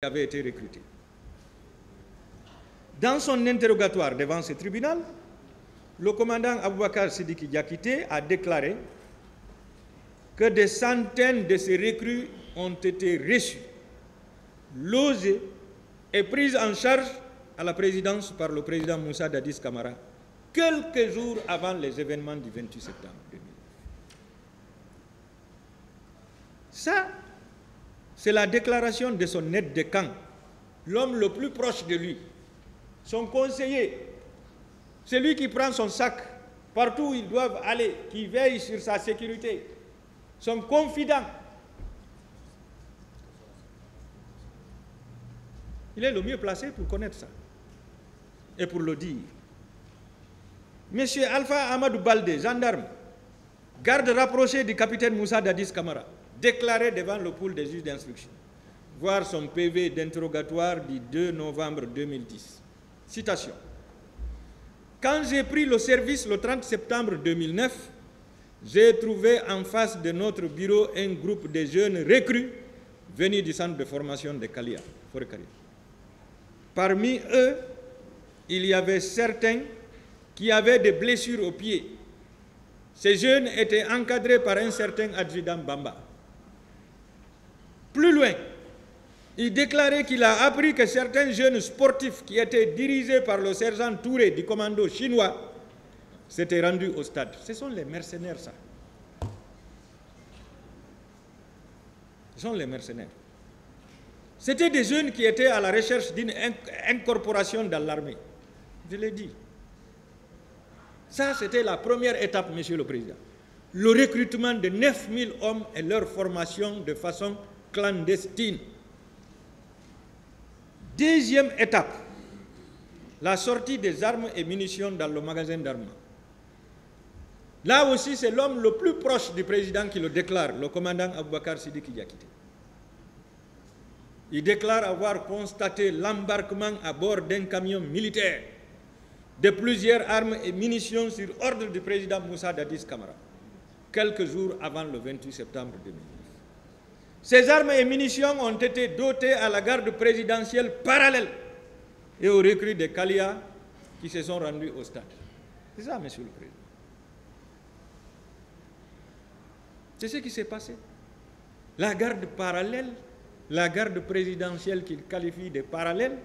avait été recruté. Dans son interrogatoire devant ce tribunal, le commandant Aboubakar Sidiki Diakité a déclaré que des centaines de ces recrues ont été reçues, logées et prises en charge à la présidence par le président Moussa Dadis Camara, quelques jours avant les événements du 28 septembre 2009. Ça, c'est la déclaration de son aide de camp, l'homme le plus proche de lui, son conseiller, celui qui prend son sac partout où ils doivent aller, qui veille sur sa sécurité, son confident. Il est le mieux placé pour connaître ça et pour le dire. Monsieur Alpha Amadou Baldé, gendarme, garde rapproché du capitaine Moussa Dadis Camara, déclaré devant le pool des juges d'instruction. Voir son PV d'interrogatoire du 2 novembre 2010. Citation. Quand j'ai pris le service le 30 septembre 2009, j'ai trouvé en face de notre bureau un groupe de jeunes recrues venus du centre de formation de Kalia, Forêt Kalia. Parmi eux, il y avait certains qui avaient des blessures aux pieds. Ces jeunes étaient encadrés par un certain adjudant Bamba. Plus loin, il déclarait qu'il a appris que certains jeunes sportifs qui étaient dirigés par le sergent Touré du commando chinois s'étaient rendus au stade. Ce sont les mercenaires, ça. Ce sont les mercenaires. C'était des jeunes qui étaient à la recherche d'une incorporation dans l'armée. Je l'ai dit. Ça, c'était la première étape, Monsieur le Président. Le recrutement de 9000 hommes et leur formation de façon clandestine. Deuxième étape, la sortie des armes et munitions dans le magasin d'armes. Là aussi, c'est l'homme le plus proche du président qui le déclare, le commandant Aboubakar Sidiki Diakité. Il déclare avoir constaté l'embarquement à bord d'un camion militaire de plusieurs armes et munitions sur ordre du président Moussa Dadis Camara, quelques jours avant le 28 septembre 2009. Ces armes et munitions ont été dotées à la garde présidentielle parallèle et aux recrues de Kalia qui se sont rendus au stade. C'est ça, Monsieur le Président. C'est ce qui s'est passé. La garde parallèle, la garde présidentielle qu'il qualifie de parallèle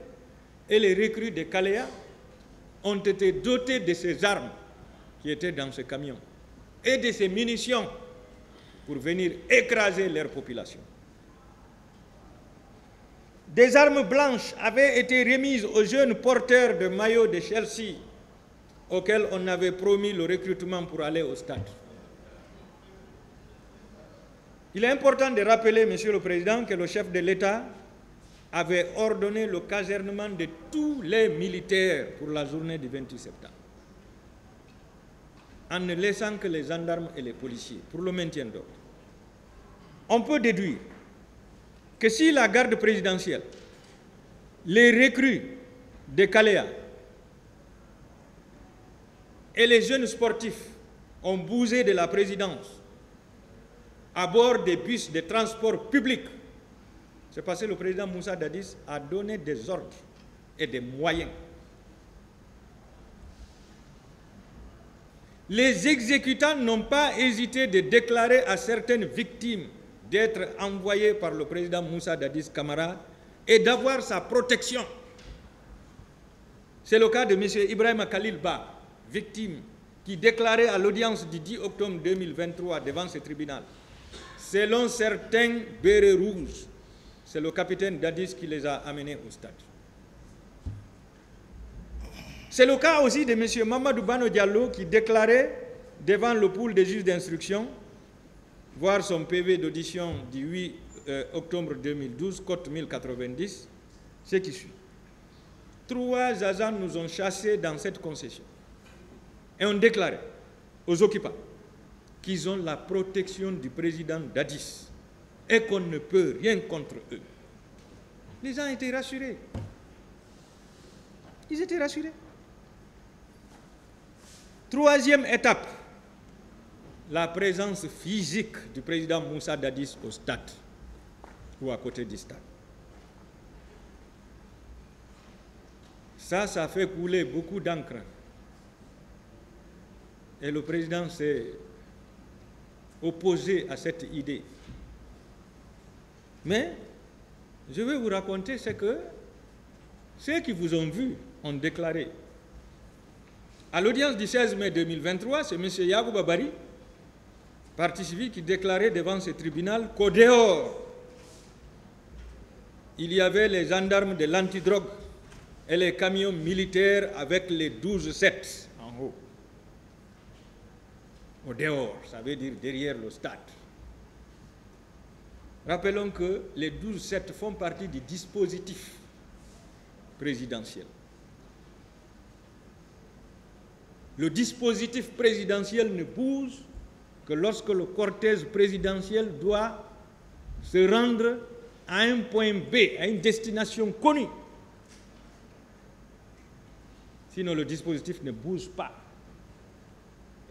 et les recrues de Kalia ont été dotés de ces armes qui étaient dans ce camion et de ces munitions pour venir écraser leur population. Des armes blanches avaient été remises aux jeunes porteurs de maillots de Chelsea auxquels on avait promis le recrutement pour aller au stade. Il est important de rappeler, Monsieur le Président, que le chef de l'État avait ordonné le casernement de tous les militaires pour la journée du 28 septembre, en ne laissant que les gendarmes et les policiers pour le maintien d'ordre. On peut déduire que si la garde présidentielle, les recrues de Kaléa et les jeunes sportifs ont bougé de la présidence à bord des bus de transport public, c'est parce que le président Moussa Dadis a donné des ordres et des moyens. Les exécutants n'ont pas hésité de déclarer à certaines victimes d'être envoyées par le président Moussa Dadis Camara et d'avoir sa protection. C'est le cas de M. Ibrahim Khalil Ba, victime, qui déclarait à l'audience du 10 octobre 2023 devant ce tribunal. Selon certains bérets rouges, c'est le capitaine Dadis qui les a amenés au stade. C'est le cas aussi de M. Mamadou Bano Diallo qui déclarait devant le pool des juges d'instruction, voir son PV d'audition du 8 octobre 2012, code 1090, ce qui suit. 3 agents nous ont chassés dans cette concession et ont déclaré aux occupants qu'ils ont la protection du président Dadis et qu'on ne peut rien contre eux. Les gens étaient rassurés. Ils étaient rassurés. Troisième étape, la présence physique du président Moussa Dadis au stade ou à côté du stade. Ça fait couler beaucoup d'encre. Et le président s'est opposé à cette idée. Mais, je vais vous raconter ce que ceux qui vous ont vu ont déclaré. À l'audience du 16 mai 2023, c'est M. Yabou Babari, parti civil, qui déclarait devant ce tribunal qu'au dehors, il y avait les gendarmes de l'antidrogue et les camions militaires avec les 12-7 en haut. Au dehors, ça veut dire derrière le stade. Rappelons que les 12-7 font partie du dispositif présidentiel. Le dispositif présidentiel ne bouge que lorsque le cortège présidentiel doit se rendre à un point B, à une destination connue. Sinon, le dispositif ne bouge pas.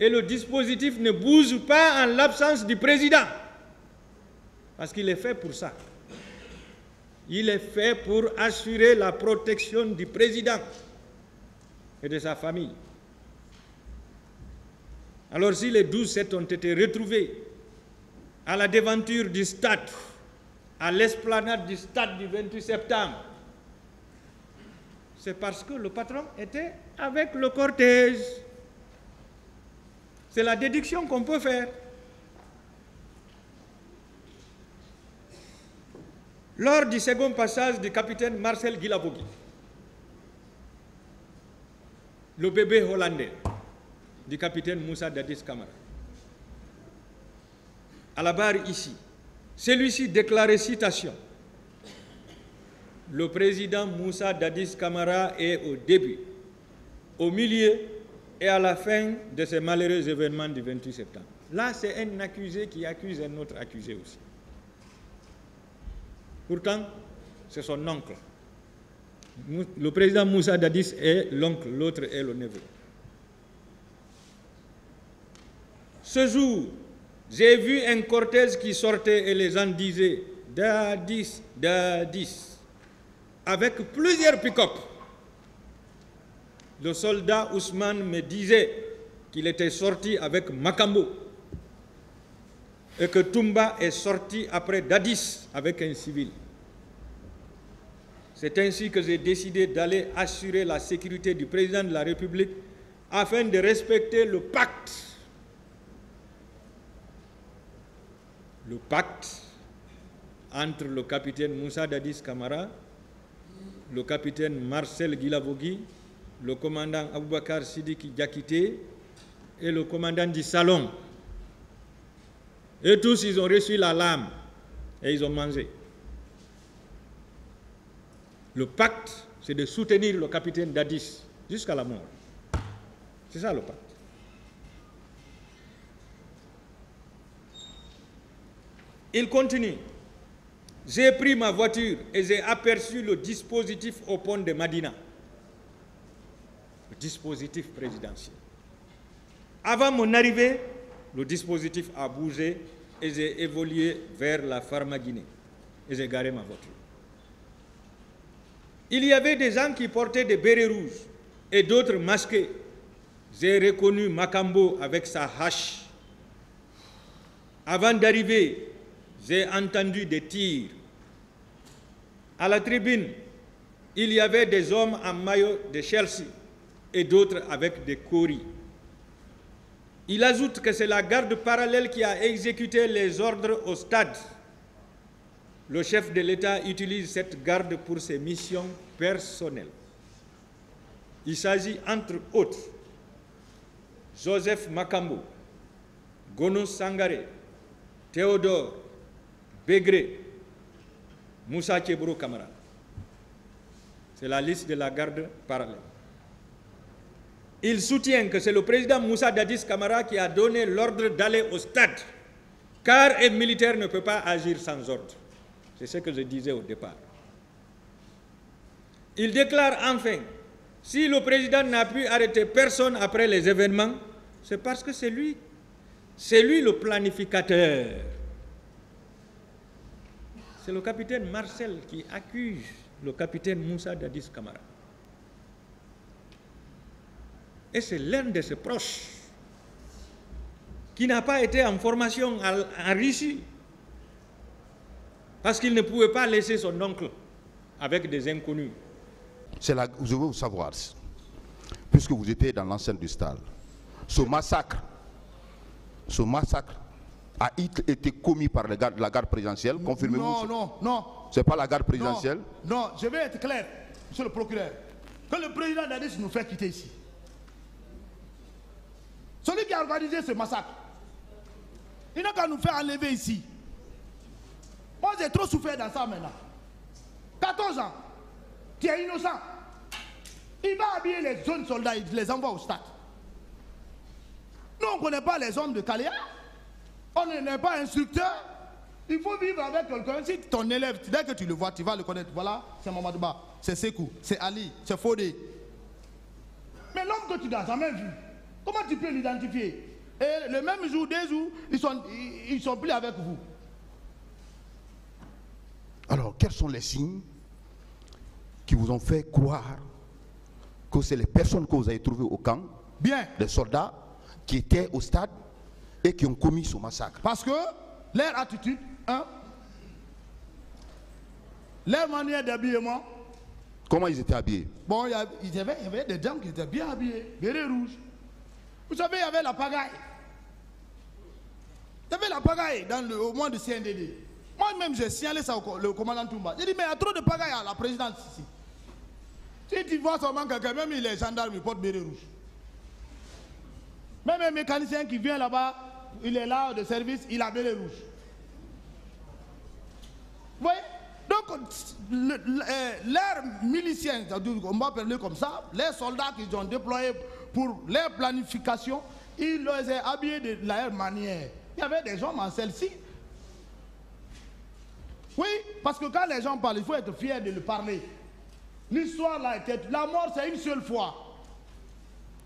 Et le dispositif ne bouge pas en l'absence du président. Parce qu'il est fait pour ça. Il est fait pour assurer la protection du président et de sa famille. Alors si les 12-7 ont été retrouvés à la devanture du stade, à l'esplanade du stade du 28 septembre, c'est parce que le patron était avec le cortège. C'est la déduction qu'on peut faire. Lors du second passage du capitaine Marcel Guilavogui, le bébé hollandais du capitaine Moussa Dadis Camara, à la barre ici, celui-ci déclarait, citation, « Le président Moussa Dadis Camara est au début, au milieu et à la fin de ces malheureux événements du 28 septembre. » Là, c'est un accusé qui accuse un autre accusé aussi. Pourtant, c'est son oncle. Le président Moussa Dadis est l'oncle, l'autre est le neveu. Ce jour, j'ai vu un cortège qui sortait et les gens disaient « Dadis, Dadis », avec plusieurs pick-up. Le soldat Ousmane me disait qu'il était sorti avec Makambo et que Toumba est sorti après Dadis avec un civil. C'est ainsi que j'ai décidé d'aller assurer la sécurité du président de la République afin de respecter le pacte. Le pacte entre le capitaine Moussa Dadis Camara, le capitaine Marcel Guilavogui, le commandant Aboubakar Sidiki Diakité et le commandant du salon. Et tous, ils ont reçu la lame et ils ont mangé. Le pacte, c'est de soutenir le capitaine Dadis jusqu'à la mort. C'est ça le pacte. Il continue. J'ai pris ma voiture et j'ai aperçu le dispositif au pont de Madina. Le dispositif présidentiel. Avant mon arrivée, le dispositif a bougé et j'ai évolué vers la Pharma-Guinée. Et j'ai garé ma voiture. Il y avait des gens qui portaient des bérets rouges et d'autres masqués. J'ai reconnu Makambo avec sa hache. Avant d'arriver, j'ai entendu des tirs. À la tribune, il y avait des hommes en maillot de Chelsea et d'autres avec des coris. Il ajoute que c'est la garde parallèle qui a exécuté les ordres au stade. Le chef de l'État utilise cette garde pour ses missions personnelles. Il s'agit, entre autres, Joseph Makambo, Gono Sangaré, Théodore, Bégré, Moussa Kebro Camara. C'est la liste de la garde parallèle. Il soutient que c'est le président Moussa Dadis Camara qui a donné l'ordre d'aller au stade, car un militaire ne peut pas agir sans ordre. C'est ce que je disais au départ. Il déclare enfin, si le président n'a pu arrêter personne après les événements, c'est parce que c'est lui le planificateur. C'est le capitaine Marcel qui accuse le capitaine Moussa Dadis Camara. Et c'est l'un de ses proches qui n'a pas été en formation en Russie parce qu'il ne pouvait pas laisser son oncle avec des inconnus. Je veux vous savoir, puisque vous étiez dans l'enceinte du stade, ce massacre a été commis par la garde présidentielle, confirmez-vous? Non. C'est pas la garde présidentielle? Non, je vais être clair, monsieur le procureur. Que le président Dadis nous fait quitter ici. Celui qui a organisé ce massacre, il n'a qu'à nous faire enlever ici. Moi, j'ai trop souffert dans ça maintenant. 14 ans, tu es innocent. Il va habiller les jeunes soldats, il les envoie au stade. Nous, on ne connaît pas les hommes de Kaléa. On n'est pas instructeur. Il faut vivre avec quelqu'un. Si ton élève, dès que tu le vois, tu vas le connaître. Voilà, c'est Mamadouba, c'est Sekou, c'est Ali, c'est Fodé. Mais l'homme que tu n'as jamais vu, comment tu peux l'identifier? Et le même jour, 2 jours, ils sont plus avec vous. Alors, quels sont les signes qui vous ont fait croire que c'est les personnes que vous avez trouvées au camp, bien, des soldats qui étaient au stade et qui ont commis ce massacre? Parce que leur attitude, leur manière d'habillement. Comment ils étaient habillés? Bon, il y avait des dames qui étaient bien habillées, béret rouge. Vous savez, il y avait la pagaille. Il y avait la pagaille au mois de CNDD. Moi-même, j'ai signalé ça au commandant Toumba. J'ai dit, mais il y a trop de pagaille à la présidence ici. Si tu vois seulement quelqu'un, même les gendarmes, ils portent béret rouge. Même un mécanicien qui vient là-bas, il est là de service, il a béret rouge. Vous voyez? Donc, leurs miliciens, on va parler comme ça, les soldats qu'ils ont déployés pour leur planification, ils les ont habillés de la même manière. Il y avait des hommes en celle-ci. Oui, parce que quand les gens parlent, il faut être fier de le parler. L'histoire là était, la mort c'est une seule fois.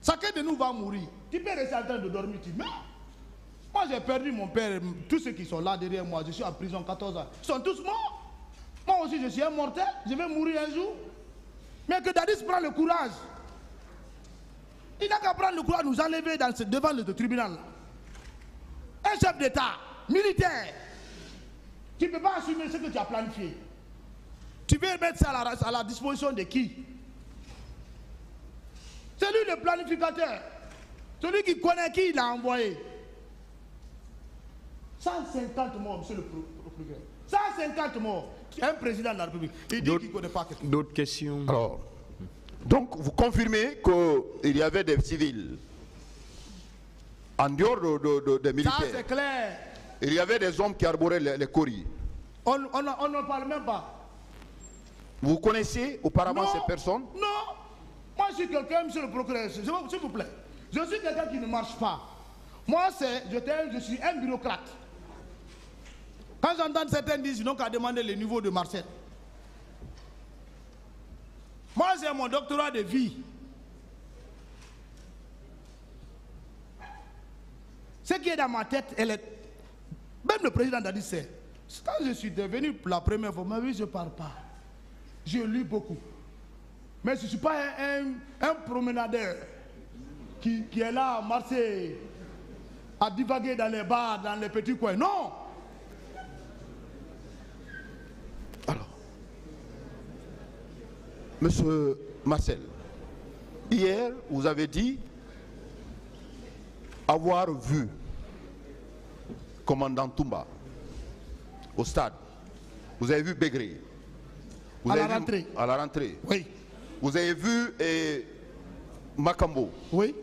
Chacun de nous va mourir. Tu peux rester en train de dormir, tu meurs. Moi j'ai perdu mon père, tous ceux qui sont là derrière moi, je suis en prison 14 ans. Ils sont tous morts. Moi aussi je suis un mortel, je vais mourir un jour. Mais que Dadis prend le courage. Il n'a qu'à prendre le courage de nous enlever devant le tribunal. Là. Un chef d'État, militaire, tu ne peux pas assumer ce que tu as planifié. Tu veux mettre ça à la disposition de qui? C'est lui le planificateur. Celui qui connaît qui il a envoyé. 150 morts, monsieur le procureur. 150 morts. Un président de la République. Il dit qu'il ne connaît pas quelque chose. D'autres questions? Alors, donc vous confirmez qu'il y avait des civils en dehors des militaires? Ça c'est clair. Il y avait des hommes qui arboraient les coris. On ne parle même pas. Vous connaissez auparavant Non, ces personnes? Non. Moi, je suis quelqu'un, monsieur le procureur, s'il vous plaît. Je suis quelqu'un qui ne marche pas. Moi, je suis un bureaucrate. Quand j'entends certains disent, ils n'ont qu'à demander le niveau de Marcel. Moi, j'ai mon doctorat de vie. Ce qui est dans ma tête, même le président a dit, c'est quand je suis devenu pour la première fois, mais oui, je ne parle pas. Je lis beaucoup. Mais je ne suis pas un promenadeur qui est là à Marseille, à divaguer dans les bars, dans les petits coins. Non! Alors, monsieur Marcel, hier, vous avez dit avoir vu commandant Toumba au stade. Vous avez vu Begré. À la rentrée. À la rentrée. Oui. Vous avez vu Makambo. Oui.